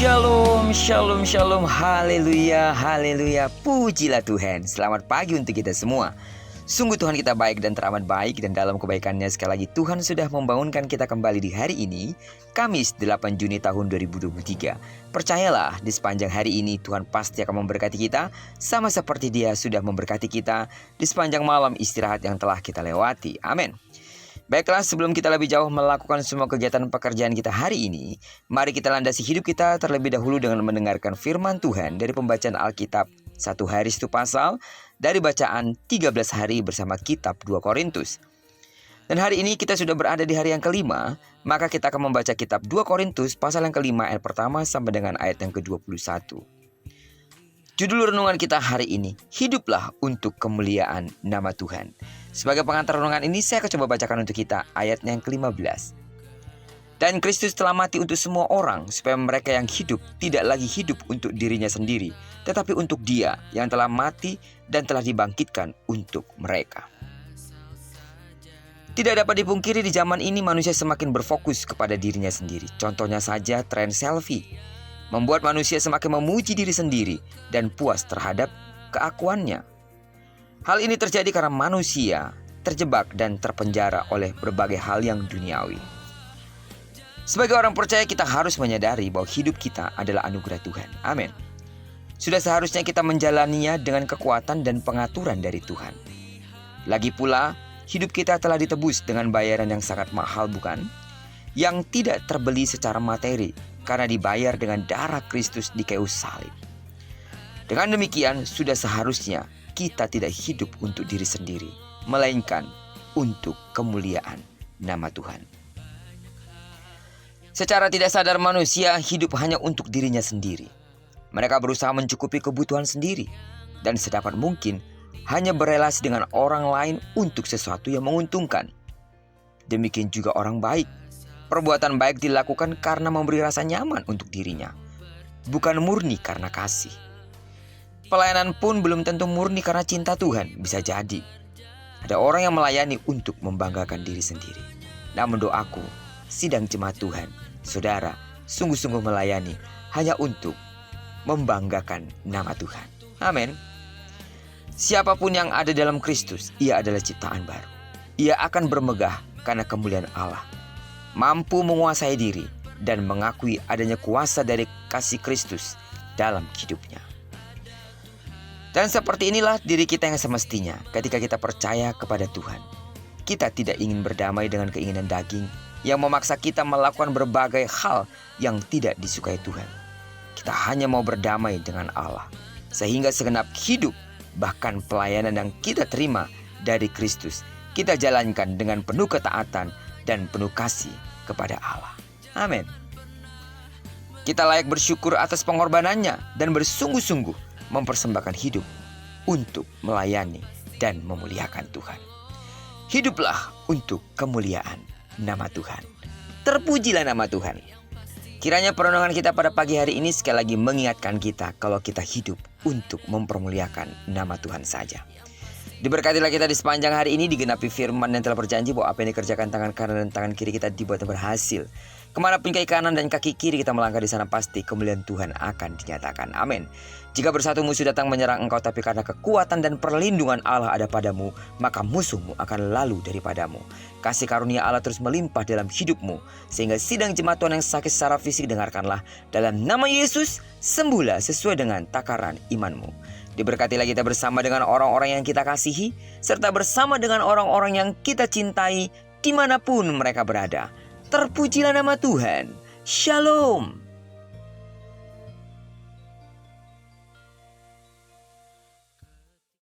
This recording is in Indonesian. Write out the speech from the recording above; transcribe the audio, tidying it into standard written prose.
Shalom, shalom, shalom, haleluya, haleluya, pujilah Tuhan. Selamat pagi untuk kita semua. Sungguh Tuhan kita baik dan teramat baik, dan dalam kebaikannya sekali lagi Tuhan sudah membangunkan kita kembali di hari ini, Kamis 8 Juni tahun 2023. Percayalah, di sepanjang hari ini Tuhan pasti akan memberkati kita, sama seperti Dia sudah memberkati kita di sepanjang malam istirahat yang telah kita lewati. Amin. Baiklah, sebelum kita lebih jauh melakukan semua kegiatan pekerjaan kita hari ini, mari kita landasi hidup kita terlebih dahulu dengan mendengarkan firman Tuhan dari pembacaan Alkitab 1 hari 1 pasal, dari bacaan 13 hari bersama kitab 2 Korintus. Dan hari ini kita sudah berada di hari yang kelima, maka kita akan membaca kitab 2 Korintus pasal yang kelima ayat pertama sampai dengan ayat yang ke-21. Judul renungan kita hari ini, hiduplah untuk kemuliaan nama Tuhan. Sebagai pengantar renungan ini, saya akan coba bacakan untuk kita ayatnya yang ke-15. Dan Kristus telah mati untuk semua orang, supaya mereka yang hidup tidak lagi hidup untuk dirinya sendiri, tetapi untuk Dia yang telah mati dan telah dibangkitkan untuk mereka. Tidak dapat dipungkiri, di zaman ini manusia semakin berfokus kepada dirinya sendiri. Contohnya saja tren selfie, membuat manusia semakin memuji diri sendiri dan puas terhadap keakuannya. Hal ini terjadi karena manusia terjebak dan terpenjara oleh berbagai hal yang duniawi. Sebagai orang percaya, kita harus menyadari bahwa hidup kita adalah anugerah Tuhan. Amin. Sudah seharusnya kita menjalaninya dengan kekuatan dan pengaturan dari Tuhan. Lagi pula, hidup kita telah ditebus dengan bayaran yang sangat mahal, bukan? Yang tidak terbeli secara materi, karena dibayar dengan darah Kristus di kayu salib. Dengan demikian, sudah seharusnya kita tidak hidup untuk diri sendiri, melainkan untuk kemuliaan nama Tuhan. Secara tidak sadar manusia hidup hanya untuk dirinya sendiri. Mereka berusaha mencukupi kebutuhan sendiri, dan sedapat mungkin hanya berelasi dengan orang lain untuk sesuatu yang menguntungkan. Demikian juga orang baik. Perbuatan baik dilakukan karena memberi rasa nyaman untuk dirinya, bukan murni karena kasih. Pelayanan pun belum tentu murni karena cinta Tuhan. Bisa jadi ada orang yang melayani untuk membanggakan diri sendiri. Namun doaku, sidang jemaat Tuhan, saudara, sungguh-sungguh melayani hanya untuk membanggakan nama Tuhan. Amin. Siapapun yang ada dalam Kristus, ia adalah ciptaan baru. Ia akan bermegah karena kemuliaan Allah, mampu menguasai diri dan mengakui adanya kuasa dari kasih Kristus dalam hidupnya. Dan seperti inilah diri kita yang semestinya ketika kita percaya kepada Tuhan. Kita tidak ingin berdamai dengan keinginan daging yang memaksa kita melakukan berbagai hal yang tidak disukai Tuhan. Kita hanya mau berdamai dengan Allah, sehingga segenap hidup, bahkan pelayanan yang kita terima dari Kristus, kita jalankan dengan penuh ketaatan dan penuh kasih kepada Allah. Amin. Kita layak bersyukur atas pengorbanannya dan bersungguh-sungguh mempersembahkan hidup untuk melayani dan memuliakan Tuhan. Hiduplah untuk kemuliaan nama Tuhan. Terpujilah nama Tuhan. Kiranya perenungan kita pada pagi hari ini sekali lagi mengingatkan kita kalau kita hidup untuk mempermuliakan nama Tuhan saja. Diberkatilah kita di sepanjang hari ini, digenapi firman yang telah berjanji bahwa apa yang dikerjakan tangan kanan dan tangan kiri kita dibuat berhasil. Kemanapun kaki kanan dan kaki kiri kita melangkah, di sana pasti kemuliaan Tuhan akan dinyatakan. Amin. Jika bersatu musuh datang menyerang engkau, tapi karena kekuatan dan perlindungan Allah ada padamu, maka musuhmu akan lalu daripadamu. Kasih karunia Allah terus melimpah dalam hidupmu, sehingga sidang jemaat Tuhan yang sakit secara fisik dengarkanlah. Dalam nama Yesus, sembuhlah sesuai dengan takaran imanmu. Diberkatilah kita bersama dengan orang-orang yang kita kasihi, serta bersama dengan orang-orang yang kita cintai dimanapun mereka berada. Terpujilah nama Tuhan. Shalom.